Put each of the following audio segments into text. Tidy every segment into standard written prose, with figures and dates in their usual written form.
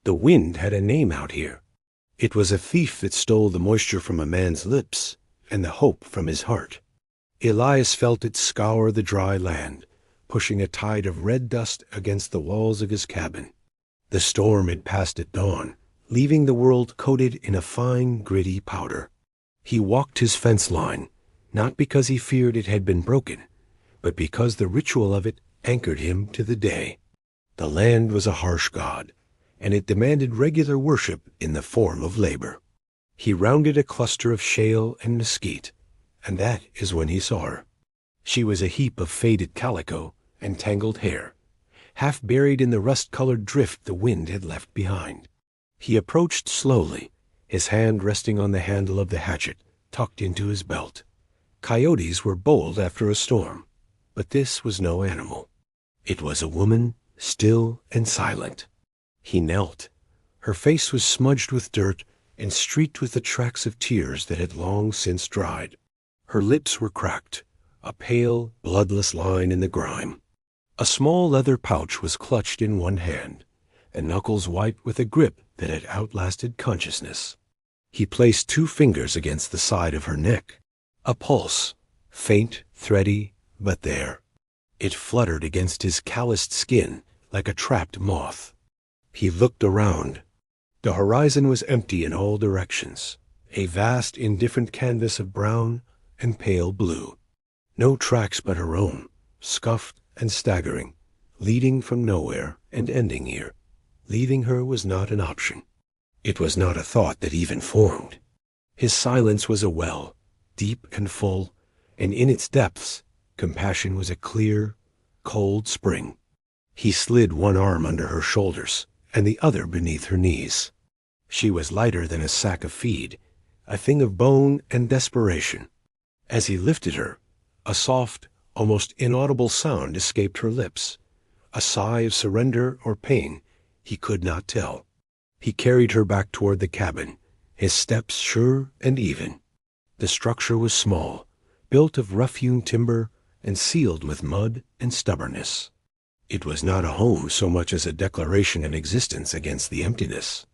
The wind had a name out here. It was a thief that stole the moisture from a man's lips and the hope from his heart. Elias felt it scour the dry land, pushing a tide of red dust against the walls of his cabin. The storm had passed at dawn, leaving the world coated in a fine, gritty powder. He walked his fence line, not because he feared it had been broken, but because the ritual of it anchored him to the day. The land was a harsh god, and it demanded regular worship in the form of labor. He rounded a cluster of shale and mesquite, and that is when he saw her. She was a heap of faded calico and tangled hair, half buried in the rust-colored drift the wind had left behind. He approached slowly, his hand resting on the handle of the hatchet tucked into his belt. Coyotes were bold after a storm, but this was no animal. It was a woman, still and silent. He knelt. Her face was smudged with dirt and streaked with the tracks of tears that had long since dried. Her lips were cracked, a pale, bloodless line in the grime. A small leather pouch was clutched in one hand, and knuckles white with a grip that had outlasted consciousness. He placed 2 fingers against the side of her neck. A pulse, faint, thready, but there. It fluttered against his calloused skin like a trapped moth. He looked around. The horizon was empty in all directions, a vast, indifferent canvas of brown and pale blue. No tracks but her own, scuffed and staggering, leading from nowhere and ending here. Leaving her was not an option. It was not a thought that even formed. His silence was a well, deep and full, and in its depths, compassion was a clear, cold spring. He slid one arm under her shoulders and the other beneath her knees. She was lighter than a sack of feed, a thing of bone and desperation. As he lifted her, a soft, almost inaudible sound escaped her lips, a sigh of surrender or pain, he could not tell. He carried her back toward the cabin, his steps sure and even. The structure was small, built of rough-hewn timber and sealed with mud and stubbornness. It was not a home so much as a declaration of existence against the emptiness.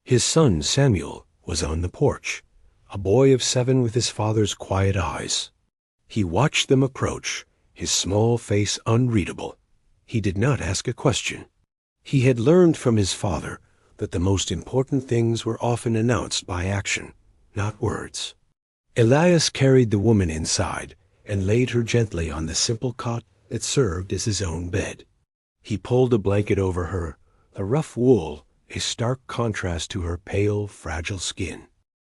His son, Samuel, was on the porch, a boy of 7 with his father's quiet eyes. He watched them approach, his small face unreadable. He did not ask a question. He had learned from his father that the most important things were often announced by action, not words. Elias carried the woman inside and laid her gently on the simple cot that served as his own bed. He pulled a blanket over her, the rough wool a stark contrast to her pale, fragile skin.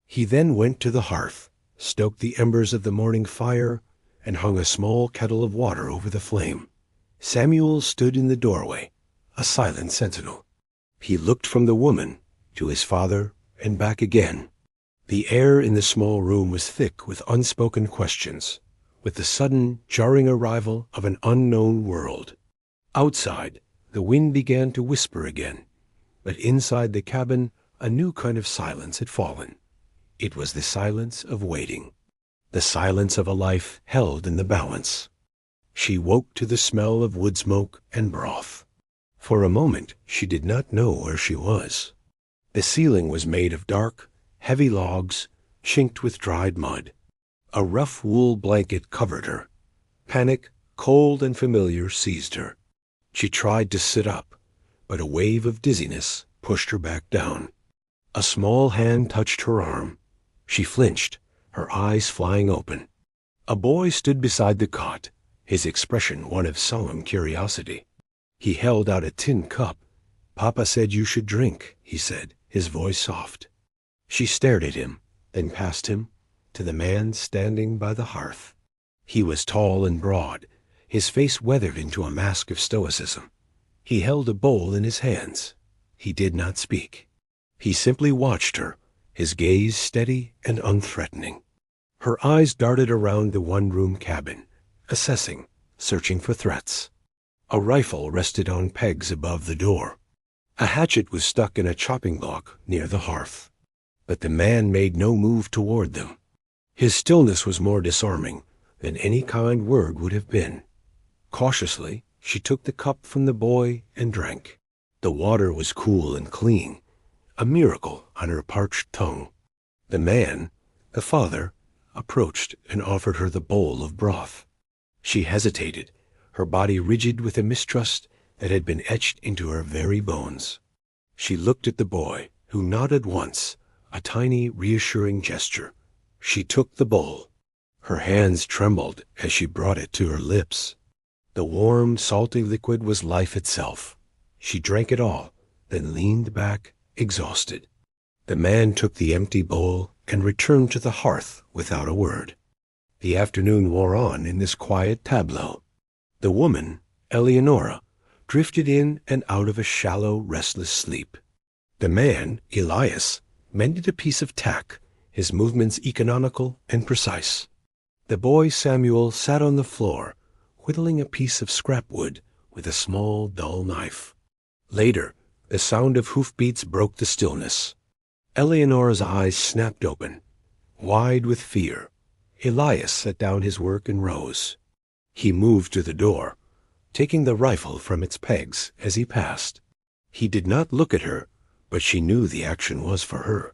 He then went to the hearth, stoked the embers of the morning fire, and hung a small kettle of water over the flame. Samuel stood in the doorway, a silent sentinel. He looked from the woman to his father and back again. The air in the small room was thick with unspoken questions, with the sudden, jarring arrival of an unknown world. Outside, the wind began to whisper again, but inside the cabin a new kind of silence had fallen. It was the silence of waiting, the silence of a life held in the balance. She woke to the smell of wood smoke and broth. For a moment she did not know where she was. The ceiling was made of dark, heavy logs, chinked with dried mud. A rough wool blanket covered her. Panic, cold and familiar, seized her. She tried to sit up, but a wave of dizziness pushed her back down. A small hand touched her arm. She flinched, her eyes flying open. A boy stood beside the cot, his expression one of solemn curiosity. He held out a tin cup. "Papa said you should drink," he said, his voice soft. She stared at him, then past him, to the man standing by the hearth. He was tall and broad, his face weathered into a mask of stoicism. He held a bowl in his hands. He did not speak. He simply watched her, his gaze steady and unthreatening. Her eyes darted around the one-room cabin, assessing, searching for threats. A rifle rested on pegs above the door. A hatchet was stuck in a chopping block near the hearth. But the man made no move toward them. His stillness was more disarming than any kind word would have been. Cautiously, she took the cup from the boy and drank. The water was cool and clean, a miracle on her parched tongue. The man, the father, approached and offered her the bowl of broth. She hesitated, her body rigid with a mistrust that had been etched into her very bones. She looked at the boy, who nodded once, a tiny, reassuring gesture. She took the bowl. Her hands trembled as she brought it to her lips. The warm, salty liquid was life itself. She drank it all, then leaned back, exhausted. The man took the empty bowl and returned to the hearth without a word. The afternoon wore on in this quiet tableau. The woman, Eleanora, drifted in and out of a shallow, restless sleep. The man, Elias, mended a piece of tack, his movements economical and precise. The boy Samuel sat on the floor, whittling a piece of scrap wood with a small, dull knife. Later, the sound of hoofbeats broke the stillness. Eleanora's eyes snapped open, wide with fear. Elias set down his work and rose. He moved to the door, taking the rifle from its pegs as he passed. He did not look at her, but she knew the action was for her.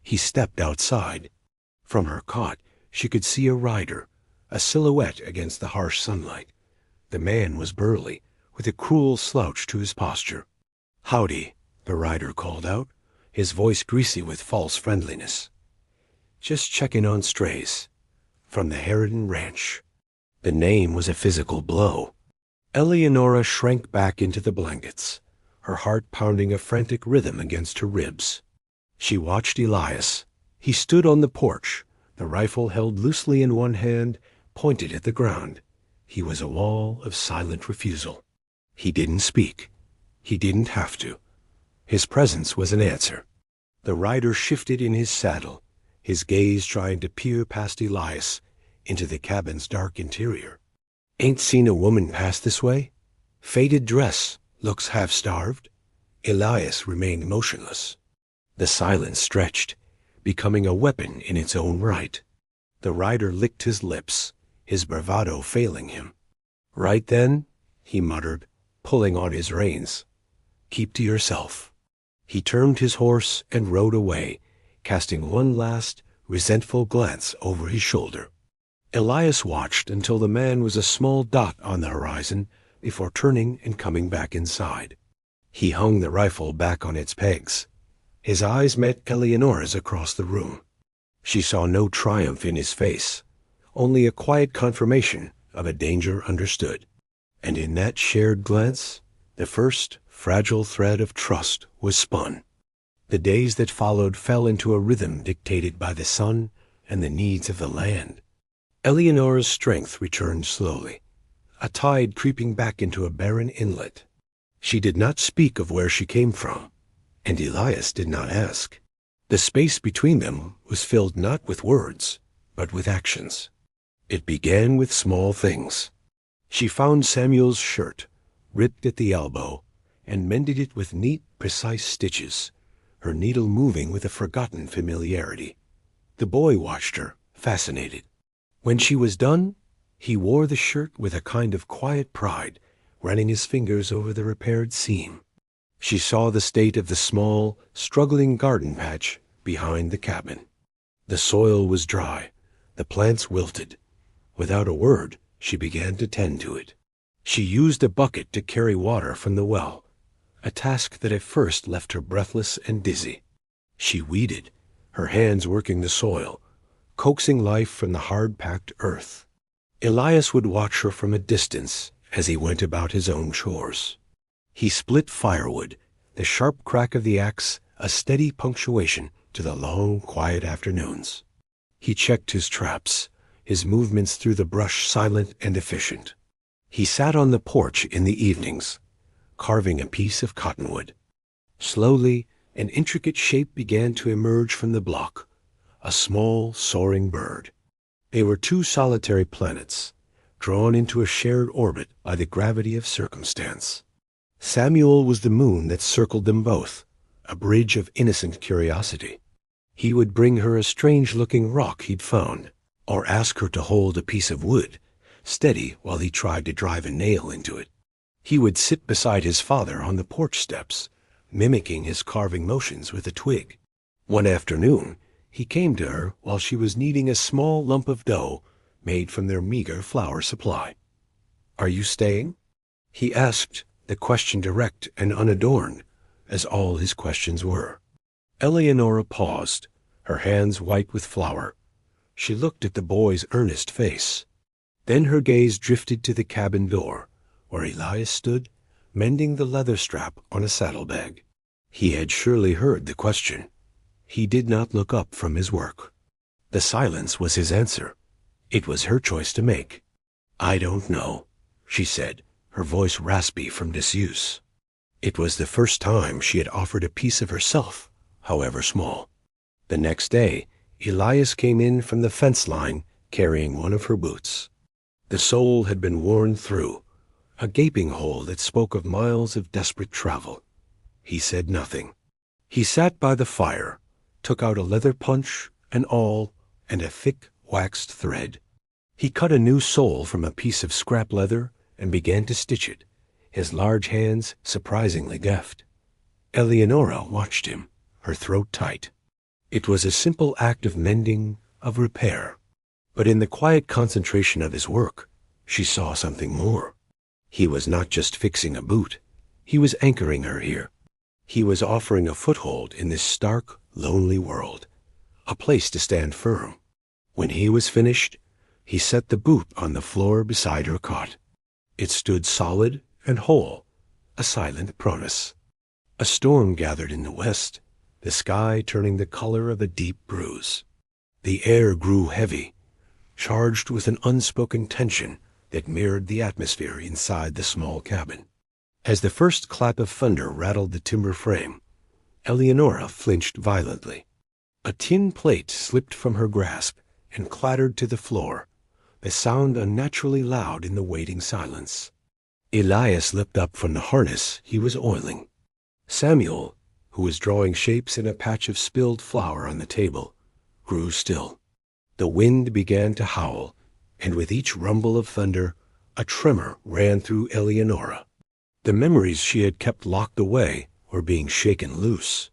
He stepped outside. From her cot, she could see a rider, a silhouette against the harsh sunlight. The man was burly, with a cruel slouch to his posture. "Howdy," the rider called out, his voice greasy with false friendliness. "Just checking on strays. From the Harridan ranch." The name was a physical blow. Eleanora shrank back into the blankets, her heart pounding a frantic rhythm against her ribs. She watched Elias. He stood on the porch, the rifle held loosely in one hand, pointed at the ground. He was a wall of silent refusal. He didn't speak. He didn't have to. His presence was an answer. The rider shifted in his saddle, his gaze trying to peer past Elias into the cabin's dark interior. "Ain't seen a woman pass this way? Faded dress, looks half-starved." Elias remained motionless. The silence stretched, becoming a weapon in its own right. The rider licked his lips, his bravado failing him. "Right then," he muttered, pulling on his reins. "Keep to yourself." He turned his horse and rode away, casting one last, resentful glance over his shoulder. Elias watched until the man was a small dot on the horizon before turning and coming back inside. He hung the rifle back on its pegs. His eyes met Eleanora's across the room. She saw no triumph in his face, only a quiet confirmation of a danger understood. And in that shared glance, the first fragile thread of trust was spun. The days that followed fell into a rhythm dictated by the sun and the needs of the land. Eleanora's strength returned slowly, a tide creeping back into a barren inlet. She did not speak of where she came from, and Elias did not ask. The space between them was filled not with words, but with actions. It began with small things. She found Samuel's shirt, ripped at the elbow, and mended it with neat, precise stitches, her needle moving with a forgotten familiarity. The boy watched her, fascinated. When she was done, he wore the shirt with a kind of quiet pride, running his fingers over the repaired seam. She saw the state of the small, struggling garden patch behind the cabin. The soil was dry, the plants wilted. Without a word, she began to tend to it. She used a bucket to carry water from the well, a task that at first left her breathless and dizzy. She weeded, her hands working the soil, coaxing life from the hard-packed earth. Elias would watch her from a distance as he went about his own chores. He split firewood, the sharp crack of the axe a steady punctuation to the long, quiet afternoons. He checked his traps, his movements through the brush silent and efficient. He sat on the porch in the evenings, carving a piece of cottonwood. Slowly, an intricate shape began to emerge from the block, a small, soaring bird. They were two solitary planets, drawn into a shared orbit by the gravity of circumstance. Samuel was the moon that circled them both, a bridge of innocent curiosity. He would bring her a strange-looking rock he'd found, or ask her to hold a piece of wood, steady while he tried to drive a nail into it. He would sit beside his father on the porch steps, mimicking his carving motions with a twig. One afternoon, he came to her while she was kneading a small lump of dough made from their meager flour supply. "Are you staying?" he asked, the question direct and unadorned, as all his questions were. Eleanora paused, her hands white with flour. She looked at the boy's earnest face. Then her gaze drifted to the cabin door, where Elias stood, mending the leather strap on a saddlebag. He had surely heard the question. He did not look up from his work. The silence was his answer. It was her choice to make. "I don't know," she said, her voice raspy from disuse. It was the first time she had offered a piece of herself, however small. The next day, Elias came in from the fence line carrying one of her boots. The sole had been worn through, a gaping hole that spoke of miles of desperate travel. He said nothing. He sat by the fire, took out a leather punch, an awl, and a thick waxed thread. He cut a new sole from a piece of scrap leather and began to stitch it, his large hands surprisingly deft. Eleanora watched him, her throat tight. It was a simple act of mending, of repair. But in the quiet concentration of his work, she saw something more. He was not just fixing a boot. He was anchoring her here. He was offering a foothold in this stark, lonely world, a place to stand firm. When he was finished, he set the boot on the floor beside her cot. It stood solid and whole, a silent promise. A storm gathered in the west, the sky turning the color of a deep bruise. The air grew heavy, charged with an unspoken tension that mirrored the atmosphere inside the small cabin. As the first clap of thunder rattled the timber frame, Eleanora flinched violently. A tin plate slipped from her grasp and clattered to the floor, the sound unnaturally loud in the waiting silence. Elias leapt up from the harness he was oiling. Samuel, who was drawing shapes in a patch of spilled flour on the table, grew still. The wind began to howl, and with each rumble of thunder, a tremor ran through Eleanora. The memories she had kept locked away were being shaken loose.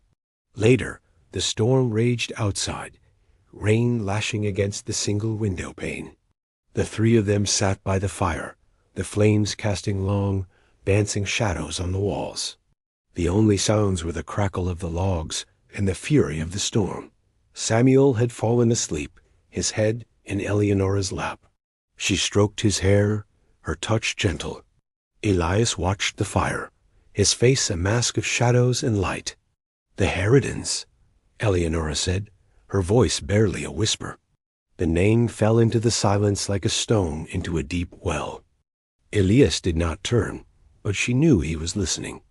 Later, the storm raged outside, rain lashing against the single window pane. The three of them sat by the fire, the flames casting long, dancing shadows on the walls. The only sounds were the crackle of the logs and the fury of the storm. Samuel had fallen asleep, his head in Eleanora's lap. She stroked his hair, her touch gentle. Elias watched the fire, his face a mask of shadows and light. "The Harridans," Eleanora said, her voice barely a whisper. The name fell into the silence like a stone into a deep well. Elias did not turn, but she knew he was listening.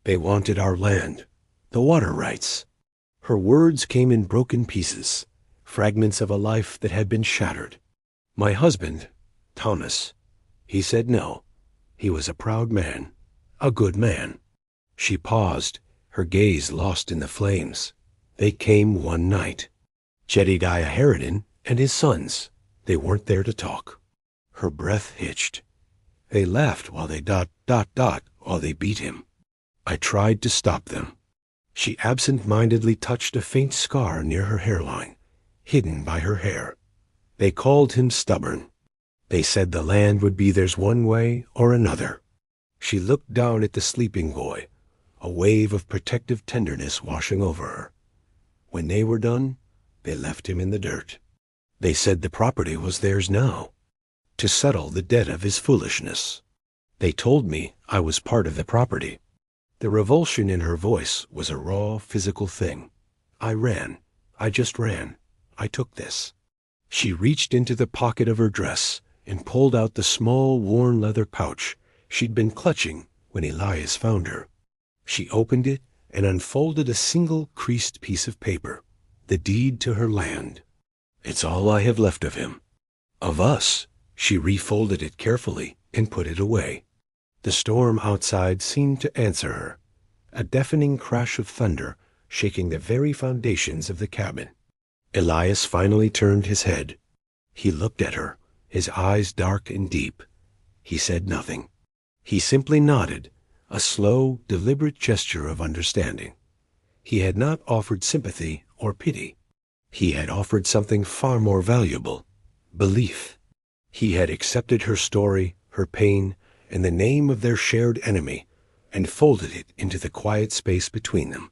"They wanted our land, the water rights." Her words came in broken pieces, fragments of a life that had been shattered. "My husband, Thomas, he said no. He was a proud man, a good man." She paused, her gaze lost in the flames. "They came one night. Jedediah Harridan and his sons. They weren't there to talk." Her breath hitched. "They laughed while they while they beat him. I tried to stop them." She absent-mindedly touched a faint scar near her hairline, hidden by her hair. "They called him stubborn. They said the land would be theirs one way or another." She looked down at the sleeping boy, a wave of protective tenderness washing over her. When they were done, they left him in the dirt. They said the property was theirs now, to settle the debt of his foolishness. They told me I was part of the property. The revulsion in her voice was a raw, physical thing. "I ran. I just ran. I took this." She reached into the pocket of her dress and pulled out the small, worn leather pouch she'd been clutching when Elias found her. She opened it and unfolded a single creased piece of paper, the deed to her land. "It's all I have left of him. Of us." She refolded it carefully and put it away. The storm outside seemed to answer her, a deafening crash of thunder shaking the very foundations of the cabin. Elias finally turned his head. He looked at her, his eyes dark and deep. He said nothing. He simply nodded, a slow, deliberate gesture of understanding. He had not offered sympathy or pity. He had offered something far more valuable, belief. He had accepted her story, her pain, and the name of their shared enemy, and folded it into the quiet space between them.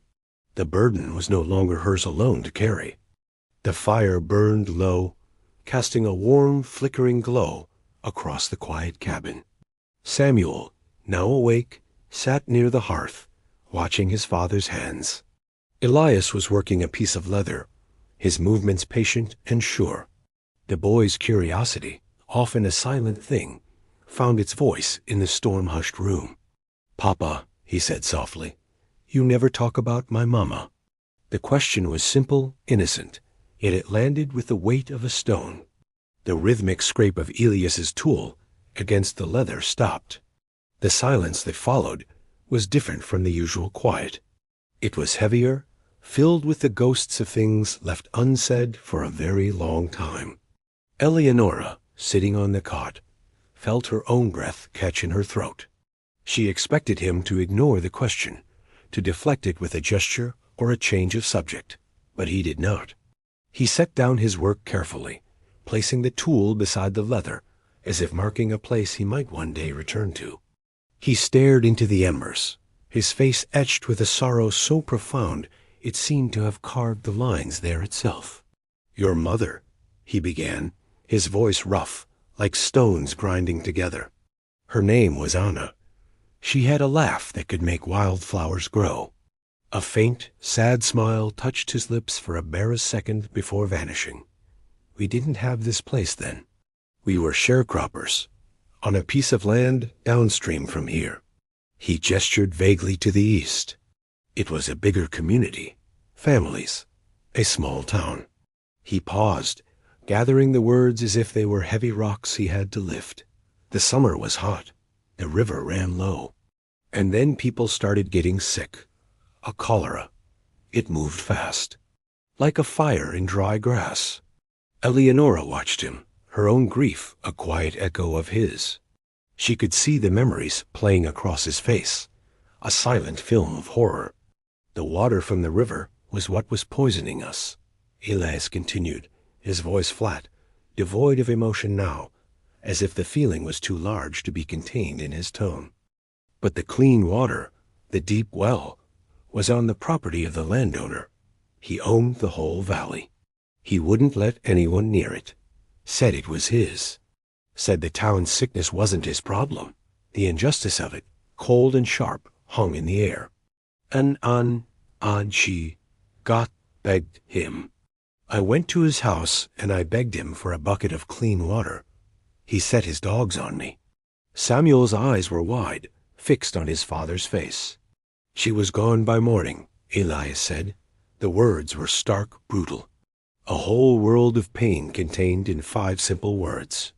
The burden was no longer hers alone to carry. The fire burned low, casting a warm, flickering glow across the quiet cabin. Samuel, now awake, sat near the hearth, watching his father's hands. Elias was working a piece of leather, his movements patient and sure. The boy's curiosity, often a silent thing, found its voice in the storm-hushed room. "Papa," he said softly, "you never talk about my mama." The question was simple, innocent, yet it landed with the weight of a stone. The rhythmic scrape of Elias's tool against the leather stopped. The silence that followed was different from the usual quiet. It was heavier, filled with the ghosts of things left unsaid for a very long time. Eleanora, sitting on the cot, felt her own breath catch in her throat. She expected him to ignore the question, to deflect it with a gesture or a change of subject, but he did not. He set down his work carefully, placing the tool beside the leather, as if marking a place he might one day return to. He stared into the embers, his face etched with a sorrow so profound it seemed to have carved the lines there itself. "Your mother," he began, his voice rough, like stones grinding together. "Her name was Anna. She had a laugh that could make wildflowers grow." A faint, sad smile touched his lips for a barest second before vanishing. "We didn't have this place then. We were sharecroppers, on a piece of land downstream from here." He gestured vaguely to the east. It was a bigger community, families, a small town. He paused, gathering the words as if they were heavy rocks he had to lift. The summer was hot. The river ran low. And then people started getting sick. A cholera. It moved fast, like a fire in dry grass. Eleanora watched him, her own grief a quiet echo of his. She could see the memories playing across his face, a silent film of horror. "The water from the river was what was poisoning us," Elias continued, his voice flat, devoid of emotion now, as if the feeling was too large to be contained in his tone. "But the clean water, the deep well, was on the property of the landowner. He owned the whole valley. He wouldn't let anyone near it. Said it was his. Said the town's sickness wasn't his problem. The injustice of it, cold and sharp, hung in the air. And she got begged him. I went to his house and I begged him for a bucket of clean water. He set his dogs on me." Samuel's eyes were wide, fixed on his father's face. "She was gone by morning," Elias said. The words were stark, brutal. A whole world of pain contained in 5 simple words.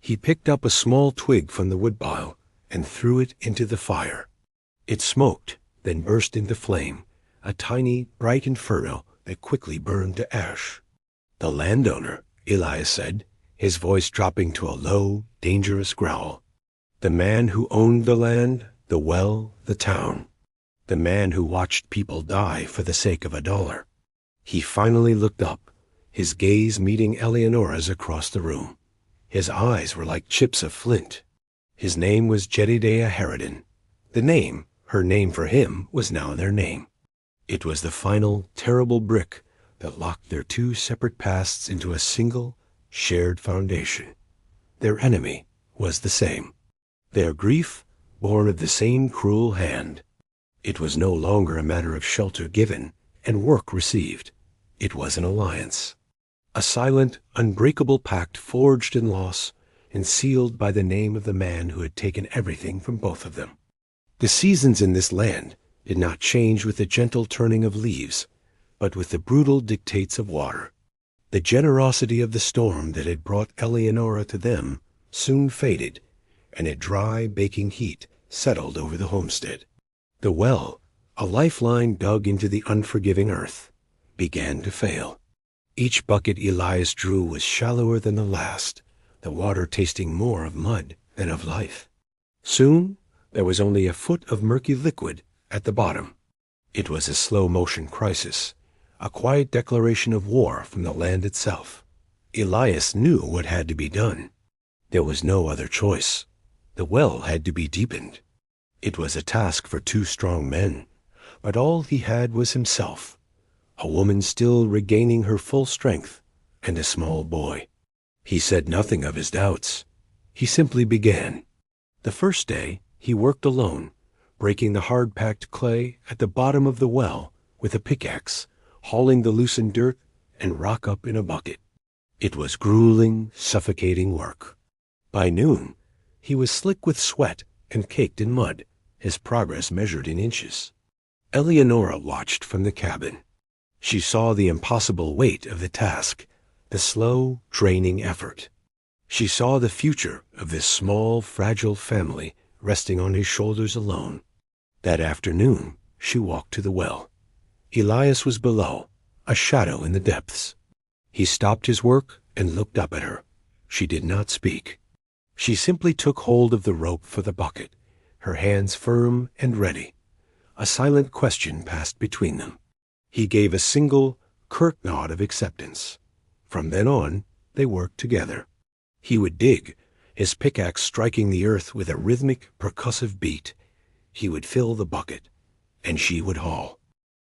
He picked up a small twig from the woodpile and threw it into the fire. It smoked, then burst into flame, a tiny, bright inferno that quickly burned to ash. "The landowner," Elias said, his voice dropping to a low, dangerous growl. "The man who owned the land, the well, the town. The man who watched people die for the sake of $1. He finally looked up, his gaze meeting Eleanora's across the room. His eyes were like chips of flint. His name was Jedediah Harridan. The name, her name for him, was now their name. It was the final, terrible brick that locked their 2 separate pasts into a single, shared foundation. Their enemy was the same. Their grief, born of the same cruel hand. It was no longer a matter of shelter given and work received. It was an alliance. A silent, unbreakable pact forged in loss and sealed by the name of the man who had taken everything from both of them. The seasons in this land did not change with the gentle turning of leaves, but with the brutal dictates of water. The generosity of the storm that had brought Eleanora to them soon faded, and a dry, baking heat settled over the homestead. The well, a lifeline dug into the unforgiving earth, began to fail. Each bucket Elias drew was shallower than the last, the water tasting more of mud than of life. Soon, There was only a foot of murky liquid at the bottom. It was a slow-motion crisis, a quiet declaration of war from the land itself. Elias knew what had to be done. There was no other choice. The well had to be deepened. It was a task for two strong men, but all he had was himself, a woman still regaining her full strength, and a small boy. He said nothing of his doubts. He simply began. The first day, he worked alone, breaking the hard-packed clay at the bottom of the well with a pickaxe, hauling the loosened dirt and rock up in a bucket. It was grueling, suffocating work. By noon, he was slick with sweat and caked in mud, his progress measured in inches. Eleanora watched from the cabin. She saw the impossible weight of the task, the slow, draining effort. She saw the future of this small, fragile family resting on his shoulders alone. That afternoon, she walked to the well. Elias was below, a shadow in the depths. He stopped his work and looked up at her. She did not speak. She simply took hold of the rope for the bucket, her hands firm and ready. A silent question passed between them. He gave a single, curt nod of acceptance. From then on, they worked together. He would dig, his pickaxe striking the earth with a rhythmic, percussive beat. He would fill the bucket, and she would haul.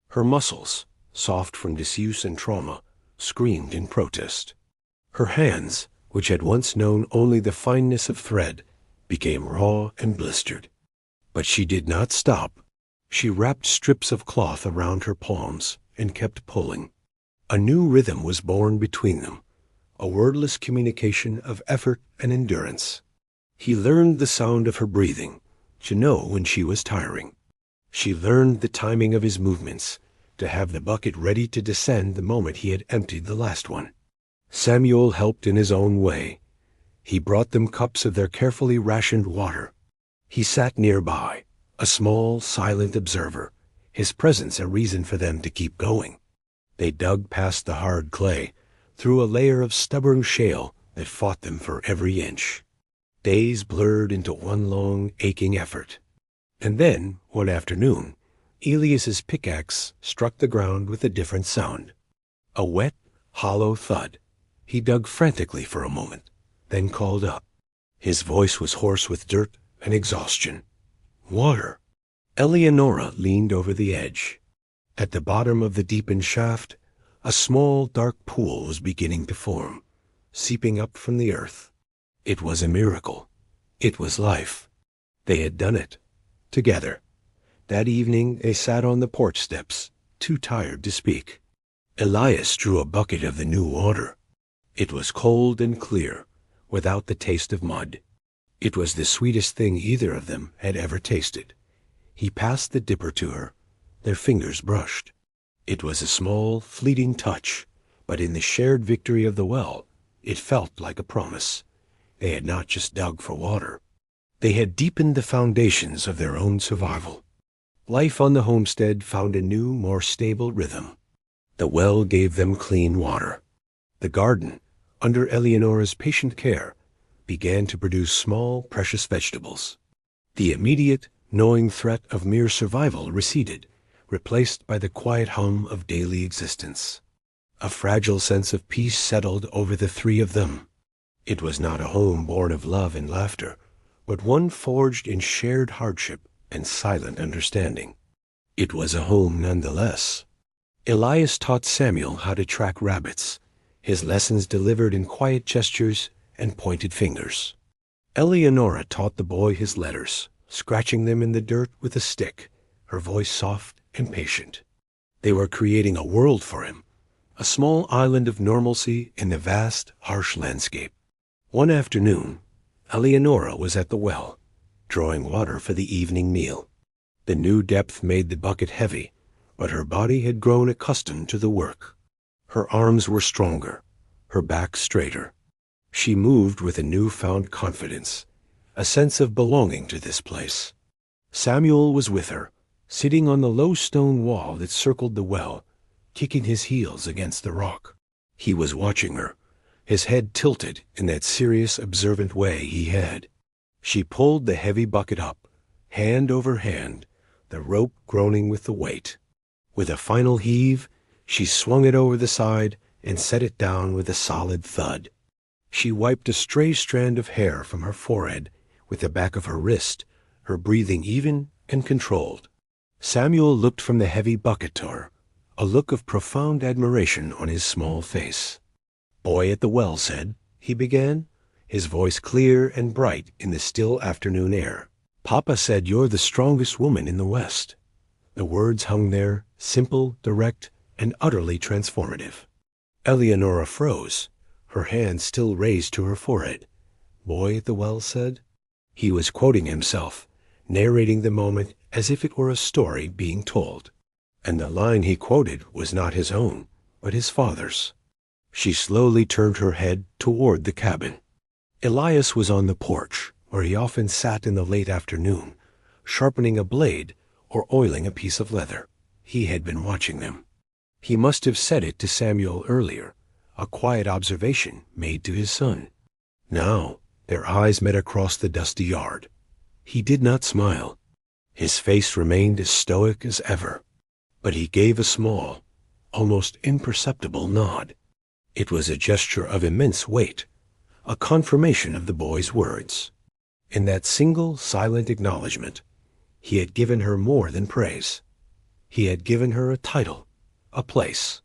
Her muscles, soft from disuse and trauma, screamed in protest. Her hands, which had once known only the fineness of thread, became raw and blistered. But she did not stop. She wrapped strips of cloth around her palms and kept pulling. A new rhythm was born between them, a wordless communication of effort and endurance. He learned the sound of her breathing, to know when she was tiring. She learned the timing of his movements, to have the bucket ready to descend the moment he had emptied the last one. Samuel helped in his own way. He brought them cups of their carefully rationed water. He sat nearby, a small, silent observer, his presence a reason for them to keep going. They dug past the hard clay, through a layer of stubborn shale that fought them for every inch. Days blurred into one long, aching effort. And then, one afternoon, Elias's pickaxe struck the ground with a different sound. A wet, hollow thud. He dug frantically for a moment, then called up. His voice was hoarse with dirt and exhaustion. Water. Eleanora leaned over the edge. At the bottom of the deepened shaft, a small, dark pool was beginning to form, seeping up from the earth. It was a miracle. It was life. They had done it. Together. That evening they sat on the porch steps, too tired to speak. Elias drew a bucket of the new water. It was cold and clear, without the taste of mud. It was the sweetest thing either of them had ever tasted. He passed the dipper to her. Their fingers brushed. It was a small, fleeting touch, but in the shared victory of the well, it felt like a promise. They had not just dug for water. They had deepened the foundations of their own survival. Life on the homestead found a new, more stable rhythm. The well gave them clean water. The garden, under Eleanora's patient care, began to produce small, precious vegetables. The immediate, gnawing threat of mere survival receded, replaced by the quiet hum of daily existence. A fragile sense of peace settled over the three of them. It was not a home born of love and laughter, but one forged in shared hardship and silent understanding. It was a home nonetheless. Elias taught Samuel how to track rabbits, his lessons delivered in quiet gestures and pointed fingers. Eleanora taught the boy his letters, scratching them in the dirt with a stick, her voice soft and patient. They were creating a world for him, a small island of normalcy in the vast, harsh landscape. One afternoon, Eleanora was at the well, drawing water for the evening meal. The new depth made the bucket heavy, but her body had grown accustomed to the work. Her arms were stronger, her back straighter. She moved with a newfound confidence, a sense of belonging to this place. Samuel was with her, sitting on the low stone wall that circled the well, kicking his heels against the rock. He was watching her, his head tilted in that serious, observant way he had. She pulled the heavy bucket up, hand over hand, the rope groaning with the weight. With a final heave, she swung it over the side and set it down with a solid thud. She wiped a stray strand of hair from her forehead with the back of her wrist, her breathing even and controlled. Samuel looked from the heavy bucket to her, a look of profound admiration on his small face. "Boy at the well said," he began, his voice clear and bright in the still afternoon air, "Papa said you're the strongest woman in the West." The words hung there, simple, direct, and utterly transformative. Eleanora froze, her hand still raised to her forehead. "Boy at the well said?" He was quoting himself, narrating the moment as if it were a story being told. And the line he quoted was not his own, but his father's. She slowly turned her head toward the cabin. Elias was on the porch, where he often sat in the late afternoon, sharpening a blade or oiling a piece of leather. He had been watching them. He must have said it to Samuel earlier, a quiet observation made to his son. Now their eyes met across the dusty yard. He did not smile. His face remained as stoic as ever, but he gave a small, almost imperceptible nod. It was a gesture of immense weight, a confirmation of the boy's words. In that single silent acknowledgement, he had given her more than praise. He had given her a title, a place.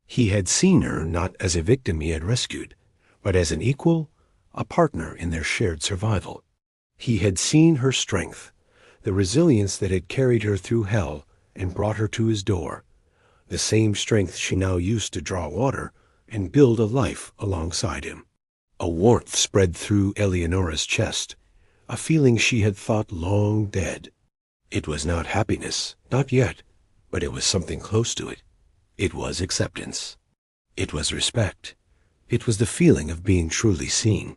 He had seen her not as a victim he had rescued, but as an equal, a partner in their shared survival. He had seen her strength, the resilience that had carried her through hell and brought her to his door, the same strength she now used to draw water and build a life alongside him. A warmth spread through Eleanora's chest, a feeling she had thought long dead. It was not happiness, not yet, but it was something close to it. It was acceptance. It was respect. It was the feeling of being truly seen.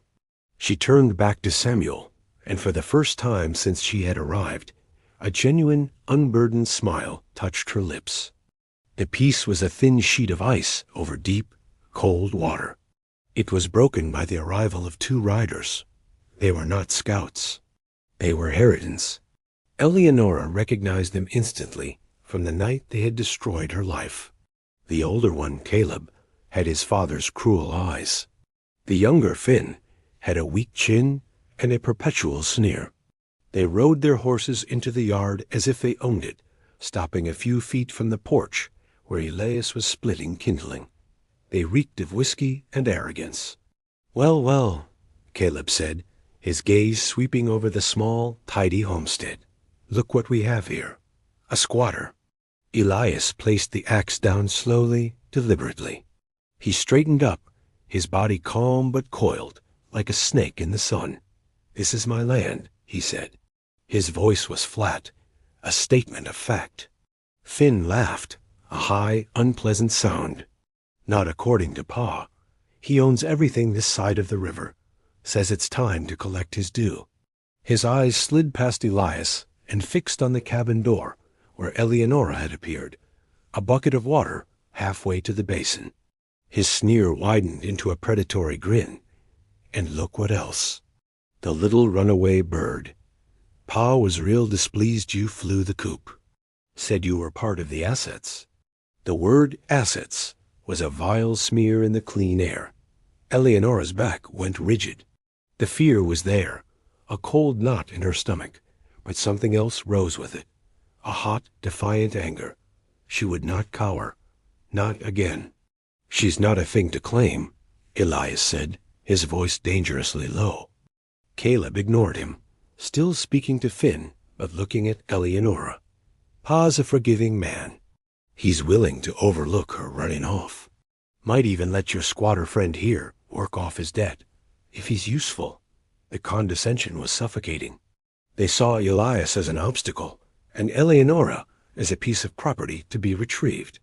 She turned back to Samuel, and for the first time since she had arrived, a genuine, unburdened smile touched her lips. The peace was a thin sheet of ice over deep, cold water. It was broken by the arrival of two riders. They were not scouts. They were Harridans. Eleanora recognized them instantly from the night they had destroyed her life. The older one, Caleb, had his father's cruel eyes. The younger, Finn, had a weak chin and a perpetual sneer. They rode their horses into the yard as if they owned it, stopping a few feet from the porch where Elias was splitting kindling. They reeked of whiskey and arrogance. "Well, well," Caleb said, his gaze sweeping over the small, tidy homestead. "Look what we have here. A squatter." Elias placed the axe down slowly, deliberately. He straightened up, his body calm but coiled, like a snake in the sun. "This is my land," he said. His voice was flat, a statement of fact. Finn laughed, a high, unpleasant sound. "Not according to Pa. He owns everything this side of the river. Says it's time to collect his due." His eyes slid past Elias and fixed on the cabin door, where Eleanora had appeared, a bucket of water halfway to the basin. His sneer widened into a predatory grin. And look what else. The little runaway bird. Pa was real displeased you flew the coop. Said you were part of the assets. The word assets was a vile smear in the clean air. Eleanora's back went rigid. The fear was there, a cold knot in her stomach, but something else rose with it, a hot, defiant anger. She would not cower. Not again. "She's not a thing to claim," Elias said, his voice dangerously low. Caleb ignored him, still speaking to Finn, but looking at Eleanora. "Pa's a forgiving man. He's willing to overlook her running off. Might even let your squatter friend here work off his debt, if he's useful." The condescension was suffocating. They saw Elias as an obstacle, and Eleanora as a piece of property to be retrieved.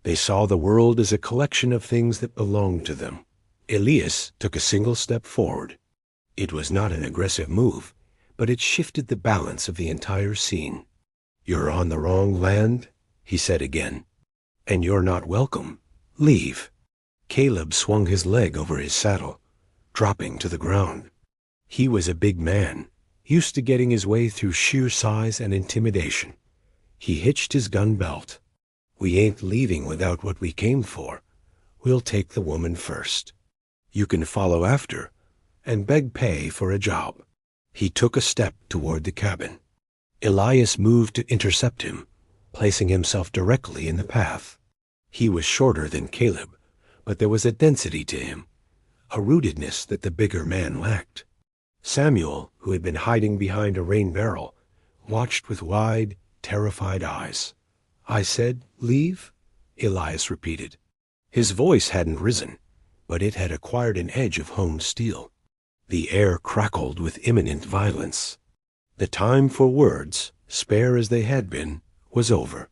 They saw the world as a collection of things that belonged to them. Elias took a single step forward. It was not an aggressive move, but it shifted the balance of the entire scene. "You're on the wrong land," he said again. "And you're not welcome. Leave." Caleb swung his leg over his saddle, dropping to the ground. He was a big man, used to getting his way through sheer size and intimidation. He hitched his gun belt. "We ain't leaving without what we came for. We'll take the woman first. You can follow after and beg pay for a job." He took a step toward the cabin. Elias moved to intercept him, placing himself directly in the path. He was shorter than Caleb, but there was a density to him, a rootedness that the bigger man lacked. Samuel, who had been hiding behind a rain barrel, watched with wide, terrified eyes. "I said, leave?" Elias repeated. His voice hadn't risen, but it had acquired an edge of honed steel. The air crackled with imminent violence. The time for words, spare as they had been, was over.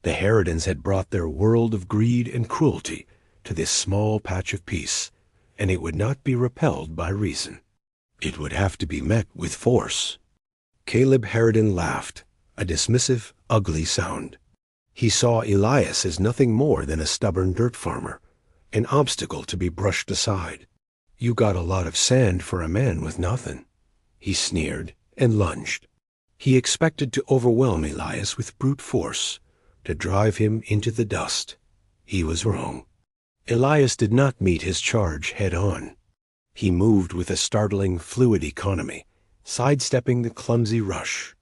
The Harridans had brought their world of greed and cruelty to this small patch of peace, and it would not be repelled by reason. It would have to be met with force. Caleb Harridan laughed, a dismissive, ugly sound. He saw Elias as nothing more than a stubborn dirt farmer, an obstacle to be brushed aside. "You got a lot of sand for a man with nothing," he sneered and lunged. He expected to overwhelm Elias with brute force, to drive him into the dust. He was wrong. Elias did not meet his charge head-on. He moved with a startling fluid economy, sidestepping the clumsy rush.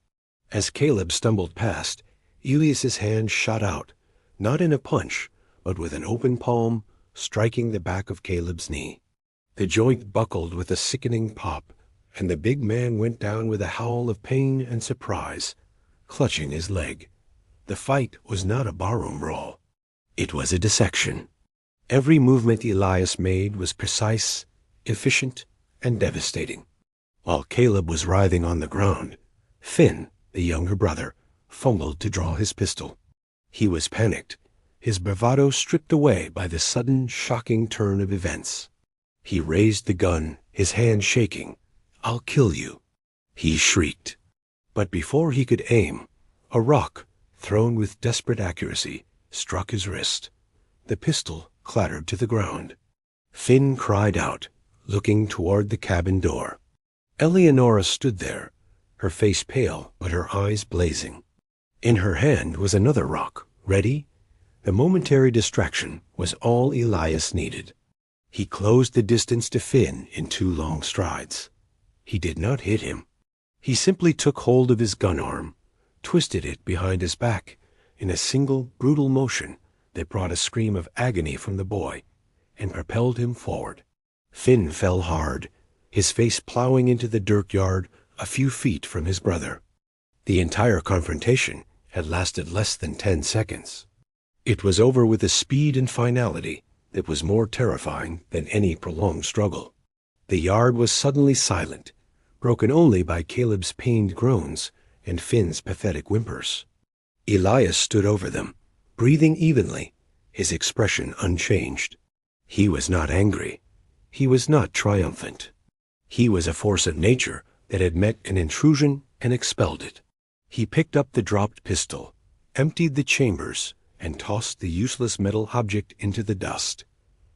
As Caleb stumbled past, Elias's hand shot out, not in a punch, but with an open palm, striking the back of Caleb's knee. The joint buckled with a sickening pop, and the big man went down with a howl of pain and surprise, clutching his leg. The fight was not a barroom brawl. It was a dissection. Every movement Elias made was precise, efficient, and devastating. While Caleb was writhing on the ground, Finn, the younger brother, fumbled to draw his pistol. He was panicked, his bravado stripped away by the sudden, shocking turn of events. He raised the gun, his hand shaking. "I'll kill you," he shrieked. But before he could aim, a rock, thrown with desperate accuracy, struck his wrist. The pistol clattered to the ground. Finn cried out, looking toward the cabin door. Eleanora stood there, her face pale but her eyes blazing. In her hand was another rock, ready. The momentary distraction was all Elias needed. He closed the distance to Finn in 2 long strides. He did not hit him. He simply took hold of his gun arm, twisted it behind his back in a single brutal motion that brought a scream of agony from the boy, and propelled him forward. Finn fell hard, his face plowing into the dirt yard a few feet from his brother. The entire confrontation had lasted less than 10 seconds. It was over with a speed and finality that was more terrifying than any prolonged struggle. The yard was suddenly silent, broken only by Caleb's pained groans and Finn's pathetic whimpers. Elias stood over them, breathing evenly, his expression unchanged. He was not angry. He was not triumphant. He was a force of nature that had met an intrusion and expelled it. He picked up the dropped pistol, emptied the chambers, and tossed the useless metal object into the dust.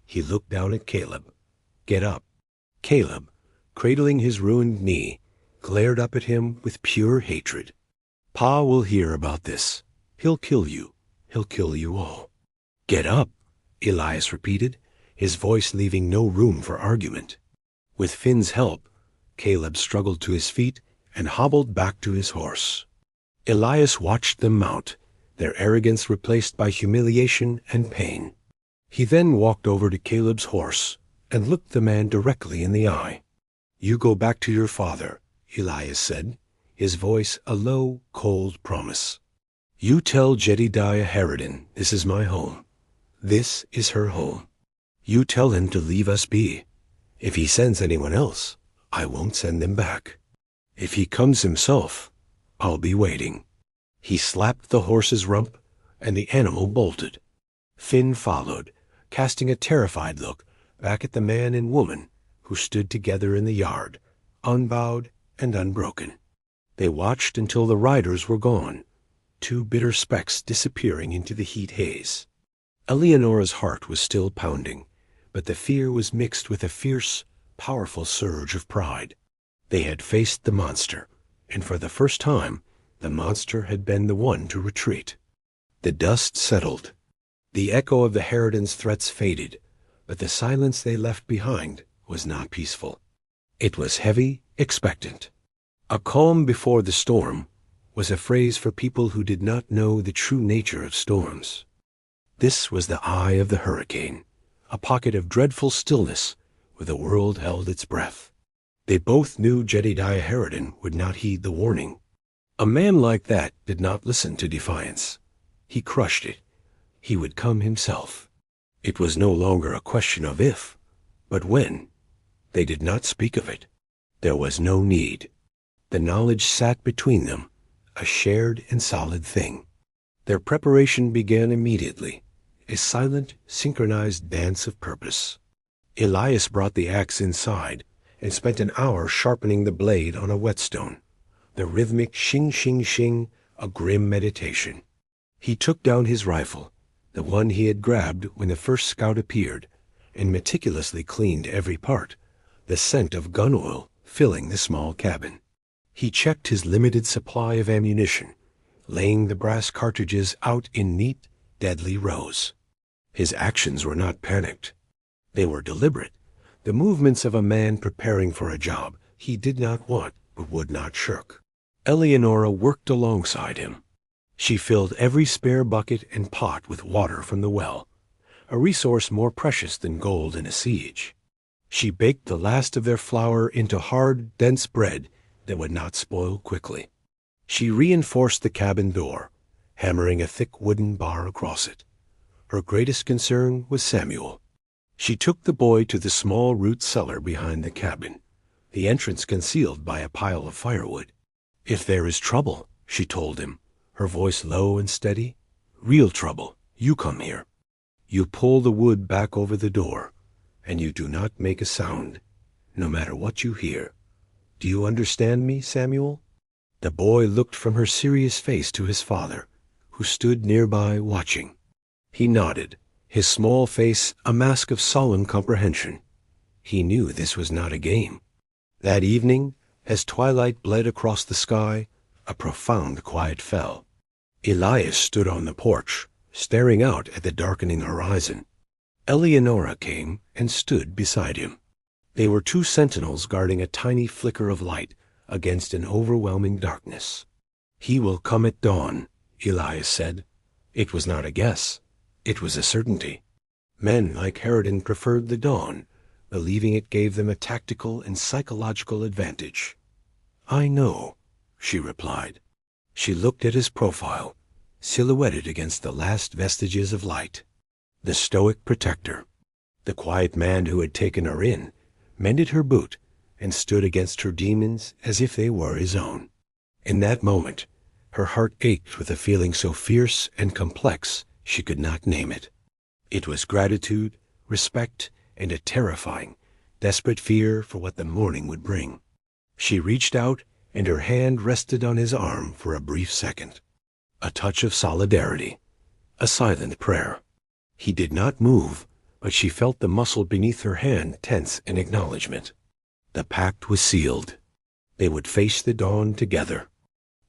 He looked down at Caleb. "Get up." Caleb, cradling his ruined knee, glared up at him with pure hatred. "Pa will hear about this. He'll kill you. He'll kill you all." "Get up," Elias repeated, his voice leaving no room for argument. With Finn's help, Caleb struggled to his feet and hobbled back to his horse. Elias watched them mount, their arrogance replaced by humiliation and pain. He then walked over to Caleb's horse and looked the man directly in the eye. "You go back to your father," Elias said, his voice a low, cold promise. "You tell Jedediah Harridan this is my home. This is her home. You tell him to leave us be. If he sends anyone else, I won't send them back. If he comes himself, I'll be waiting." He slapped the horse's rump, and the animal bolted. Finn followed, casting a terrified look back at the man and woman who stood together in the yard, unbowed and unbroken. They watched until the riders were gone, 2 bitter specks disappearing into the heat haze. Eleanora's heart was still pounding, but the fear was mixed with a fierce, powerful surge of pride. They had faced the monster, and for the first time, the monster had been the one to retreat. The dust settled. The echo of the Harridans' threats faded, but the silence they left behind was not peaceful. It was heavy, expectant. A calm before the storm was a phrase for people who did not know the true nature of storms. This was the eye of the hurricane, a pocket of dreadful stillness where the world held its breath. They both knew Jedediah Harridan would not heed the warning. A man like that did not listen to defiance. He crushed it. He would come himself. It was no longer a question of if, but when. They did not speak of it. There was no need. The knowledge sat between them, a shared and solid thing. Their preparation began immediately, a silent, synchronized dance of purpose. Elias brought the axe inside and spent an hour sharpening the blade on a whetstone, the rhythmic shing, shing, shing, a grim meditation. He took down his rifle, the one he had grabbed when the first scout appeared, and meticulously cleaned every part, the scent of gun oil filling the small cabin. He checked his limited supply of ammunition, laying the brass cartridges out in neat, deadly rows. His actions were not panicked. They were deliberate, the movements of a man preparing for a job he did not want but would not shirk. Eleanora worked alongside him. She filled every spare bucket and pot with water from the well, a resource more precious than gold in a siege. She baked the last of their flour into hard, dense bread that would not spoil quickly. She reinforced the cabin door, hammering a thick wooden bar across it. Her greatest concern was Samuel. She took the boy to the small root cellar behind the cabin, the entrance concealed by a pile of firewood. "If there is trouble," she told him, her voice low and steady, "real trouble, you come here. You pull the wood back over the door, and you do not make a sound, no matter what you hear. Do you understand me, Samuel?" The boy looked from her serious face to his father, who stood nearby watching. He nodded, his small face a mask of solemn comprehension. He knew this was not a game. That evening, as twilight bled across the sky, a profound quiet fell. Elias stood on the porch, staring out at the darkening horizon. Eleanora came and stood beside him. They were two sentinels guarding a tiny flicker of light against an overwhelming darkness. "He will come at dawn," Elias said. It was not a guess. It was a certainty. Men like Harridan preferred the dawn, believing it gave them a tactical and psychological advantage. "I know," she replied. She looked at his profile, silhouetted against the last vestiges of light. The stoic protector, the quiet man who had taken her in, mended her boot and stood against her demons as if they were his own. In that moment, her heart ached with a feeling so fierce and complex she could not name it. It was gratitude, respect, and a terrifying, desperate fear for what the morning would bring. She reached out, and her hand rested on his arm for a brief second. A touch of solidarity, a silent prayer. He did not move, but she felt the muscle beneath her hand tense in acknowledgement. The pact was sealed. They would face the dawn together.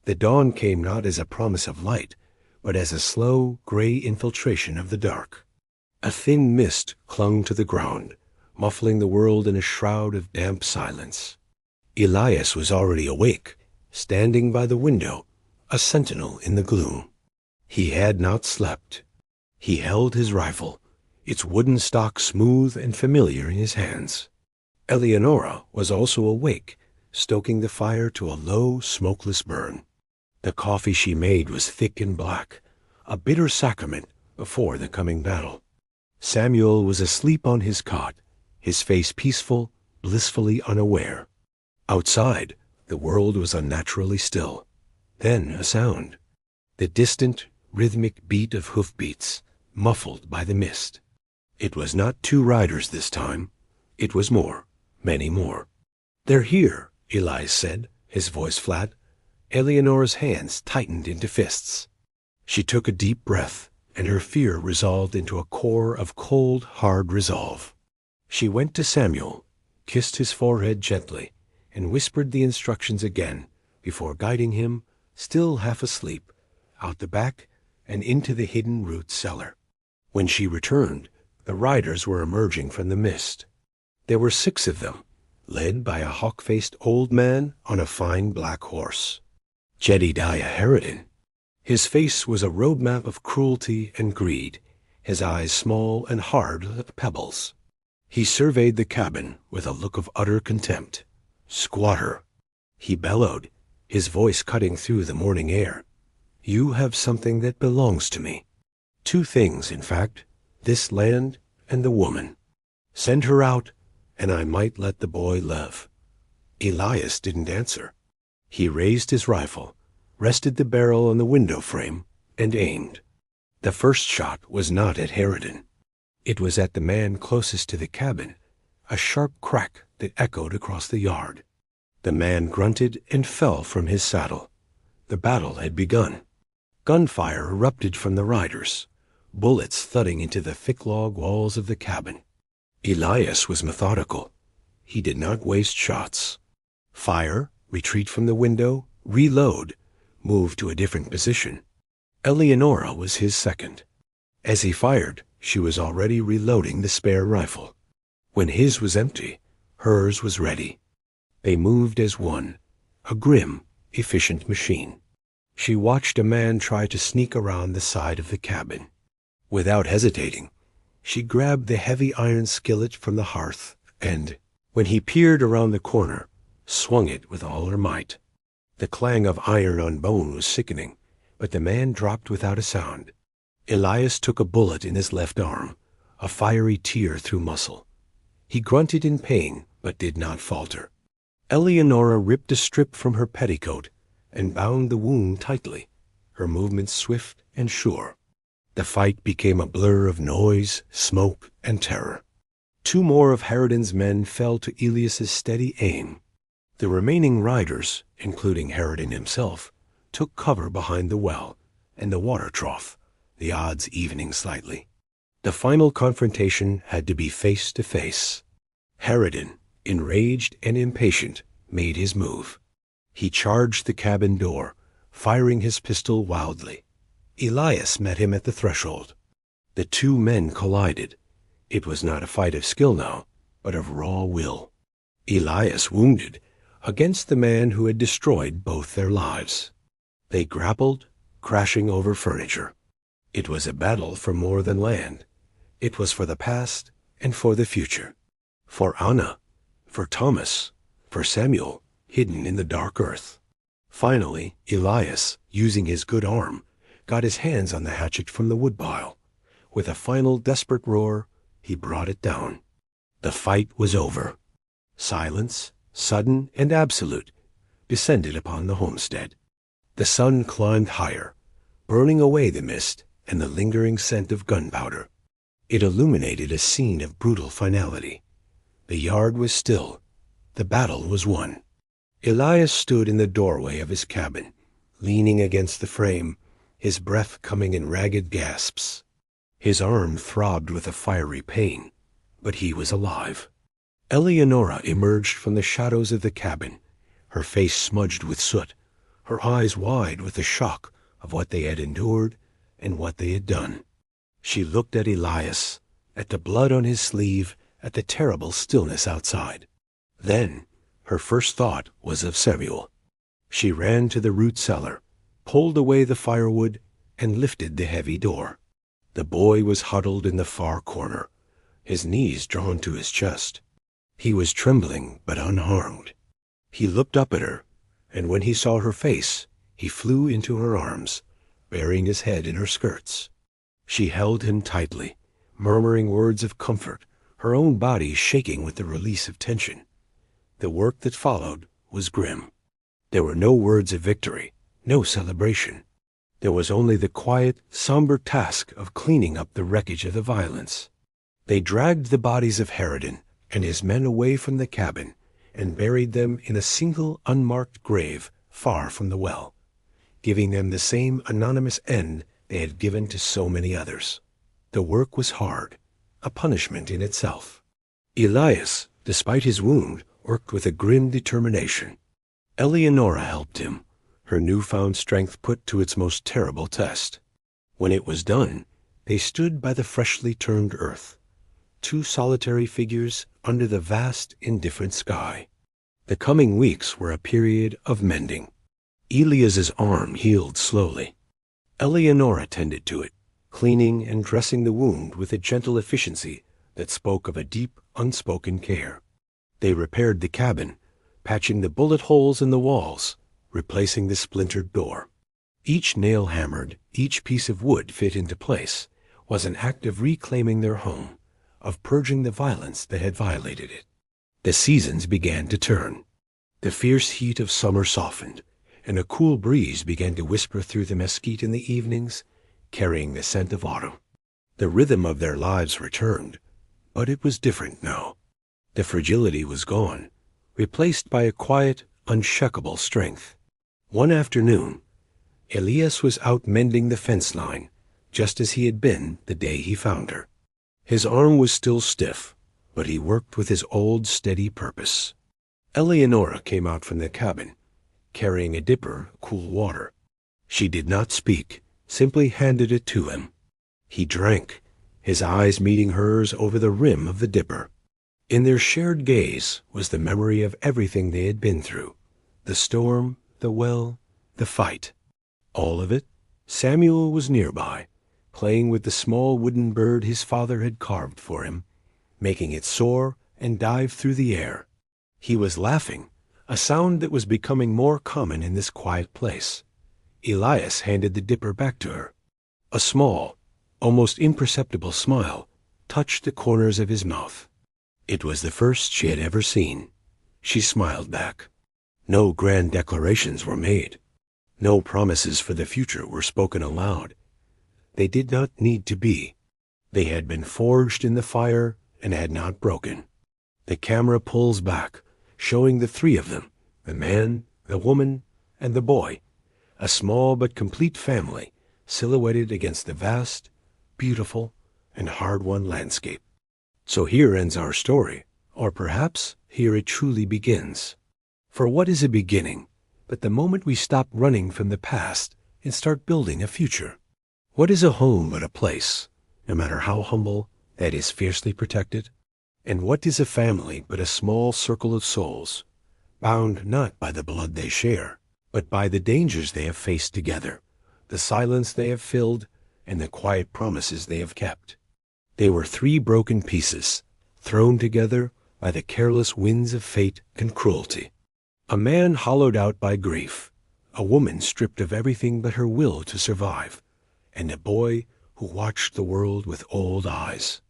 The dawn came not as a promise of light, but as a slow, gray infiltration of the dark. A thin mist clung to the ground, muffling the world in a shroud of damp silence. Elias was already awake, standing by the window, a sentinel in the gloom. He had not slept. He held his rifle, its wooden stock smooth and familiar in his hands. Eleanora was also awake, stoking the fire to a low, smokeless burn. The coffee she made was thick and black, a bitter sacrament before the coming battle. Samuel was asleep on his cot, his face peaceful, blissfully unaware. Outside, the world was unnaturally still. Then a sound. The distant, rhythmic beat of hoofbeats, muffled by the mist. It was not two riders this time. It was more, many more. "They're here," Elias said, his voice flat. Eleanora's hands tightened into fists. She took a deep breath, and her fear resolved into a core of cold, hard resolve. She went to Samuel, kissed his forehead gently, and whispered the instructions again, before guiding him, still half asleep, out the back and into the hidden root cellar. When she returned, the riders were emerging from the mist. There were 6 of them, led by a hawk-faced old man on a fine black horse. Jedediah Harridan. His face was a roadmap of cruelty and greed, his eyes small and hard like pebbles. He surveyed the cabin with a look of utter contempt. "Squatter," he bellowed, his voice cutting through the morning air. "You have something that belongs to me. 2 things, in fact, this land and the woman. Send her out, and I might let the boy live." Elias didn't answer. He raised his rifle, rested the barrel on the window frame, and aimed. The first shot was not at Harridan. It was at the man closest to the cabin, a sharp crack that echoed across the yard. The man grunted and fell from his saddle. The battle had begun. Gunfire erupted from the riders, bullets thudding into the thick log walls of the cabin. Elias was methodical. He did not waste shots. Fire, retreat from the window, reload, move to a different position. Eleanora was his second. As he fired, she was already reloading the spare rifle. When his was empty, hers was ready. They moved as one, a grim, efficient machine. She watched a man try to sneak around the side of the cabin. Without hesitating, she grabbed the heavy iron skillet from the hearth and, when he peered around the corner, swung it with all her might. The clang of iron on bone was sickening, but the man dropped without a sound. Elias took a bullet in his left arm, a fiery tear through muscle. He grunted in pain, but did not falter. Eleanora ripped a strip from her petticoat and bound the wound tightly, her movements swift and sure. The fight became a blur of noise, smoke, and terror. 2 more of Harridan's men fell to Elias's steady aim. The remaining riders, including Harridan himself, took cover behind the well and the water trough, the odds evening slightly. The final confrontation had to be face to face. Harridan, enraged and impatient, made his move. He charged the cabin door, firing his pistol wildly. Elias met him at the threshold. The 2 men collided. It was not a fight of skill now, but of raw will. Elias wounded, against the man who had destroyed both their lives. They grappled, crashing over furniture. It was a battle for more than land. It was for the past and for the future. For Anna, for Thomas, for Samuel, hidden in the dark earth. Finally, Elias, using his good arm, got his hands on the hatchet from the woodpile. With a final desperate roar, he brought it down. The fight was over. Silence, sudden and absolute, descended upon the homestead. The sun climbed higher, burning away the mist and the lingering scent of gunpowder. It illuminated a scene of brutal finality. The yard was still. The battle was won. Elias stood in the doorway of his cabin, leaning against the frame, his breath coming in ragged gasps. His arm throbbed with a fiery pain, but he was alive. Eleanora emerged from the shadows of the cabin, her face smudged with soot, her eyes wide with the shock of what they had endured and what they had done. She looked at Elias, at the blood on his sleeve, at the terrible stillness outside. Then, her first thought was of Samuel. She ran to the root cellar, pulled away the firewood, and lifted the heavy door. The boy was huddled in the far corner, his knees drawn to his chest. He was trembling but unharmed. He looked up at her, and when he saw her face, he flew into her arms, burying his head in her skirts. She held him tightly, murmuring words of comfort, her own body shaking with the release of tension. The work that followed was grim. There were no words of victory, no celebration. There was only the quiet, somber task of cleaning up the wreckage of the violence. They dragged the bodies of Harridan and his men away from the cabin and buried them in a single unmarked grave far from the well, giving them the same anonymous end they had given to so many others. The work was hard, a punishment in itself. Elias, despite his wound, worked with a grim determination. Eleanora helped him, her newfound strength put to its most terrible test. When it was done, they stood by the freshly turned earth, two solitary figures under the vast, indifferent sky. The coming weeks were a period of mending. Elias's arm healed slowly. Eleanora tended to it, cleaning and dressing the wound with a gentle efficiency that spoke of a deep, unspoken care. They repaired the cabin, patching the bullet holes in the walls, replacing the splintered door. Each nail hammered, each piece of wood fit into place, was an act of reclaiming their home, of purging the violence that had violated it. The seasons began to turn. The fierce heat of summer softened, and a cool breeze began to whisper through the mesquite in the evenings, carrying the scent of autumn. The rhythm of their lives returned, but it was different now. The fragility was gone, replaced by a quiet, unshakable strength. One afternoon, Elias was out mending the fence line, just as he had been the day he found her. His arm was still stiff, but he worked with his old steady purpose. Eleanora came out from the cabin, carrying a dipper of cool water. She did not speak, simply handed it to him. He drank, his eyes meeting hers over the rim of the dipper. In their shared gaze was the memory of everything they had been through, the storm, the well, the fight. All of it. Samuel was nearby, playing with the small wooden bird his father had carved for him, making it soar and dive through the air. He was laughing, a sound that was becoming more common in this quiet place. Elias handed the dipper back to her. A small, almost imperceptible smile touched the corners of his mouth. It was the first she had ever seen. She smiled back. No grand declarations were made. No promises for the future were spoken aloud. They did not need to be. They had been forged in the fire and had not broken. The camera pulls back, showing the three of them, the man, the woman, and the boy, a small but complete family, silhouetted against the vast, beautiful, and hard-won landscape. So here ends our story, or perhaps here it truly begins. For what is a beginning but the moment we stop running from the past and start building a future? What is a home but a place, no matter how humble, that is fiercely protected? And what is a family but a small circle of souls, bound not by the blood they share, but by the dangers they have faced together, the silence they have filled, and the quiet promises they have kept? They were three broken pieces, thrown together by the careless winds of fate and cruelty. A man hollowed out by grief, a woman stripped of everything but her will to survive, and a boy who watched the world with old eyes.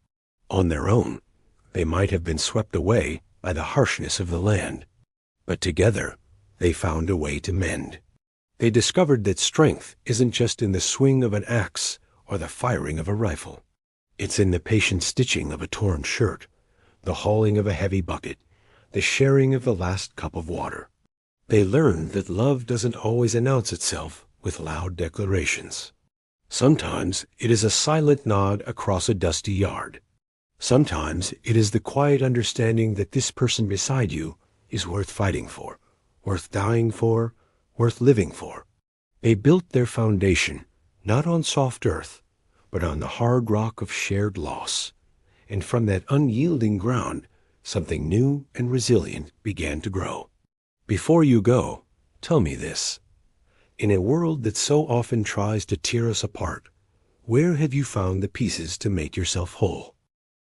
On their own, they might have been swept away by the harshness of the land, but together they found a way to mend. They discovered that strength isn't just in the swing of an axe or the firing of a rifle. It's in the patient stitching of a torn shirt, the hauling of a heavy bucket, the sharing of the last cup of water. They learned that love doesn't always announce itself with loud declarations. Sometimes it is a silent nod across a dusty yard. Sometimes it is the quiet understanding that this person beside you is worth fighting for, worth dying for, worth living for. They built their foundation not on soft earth, but on the hard rock of shared loss. And from that unyielding ground, something new and resilient began to grow. Before you go, tell me this. In a world that so often tries to tear us apart, where have you found the pieces to make yourself whole?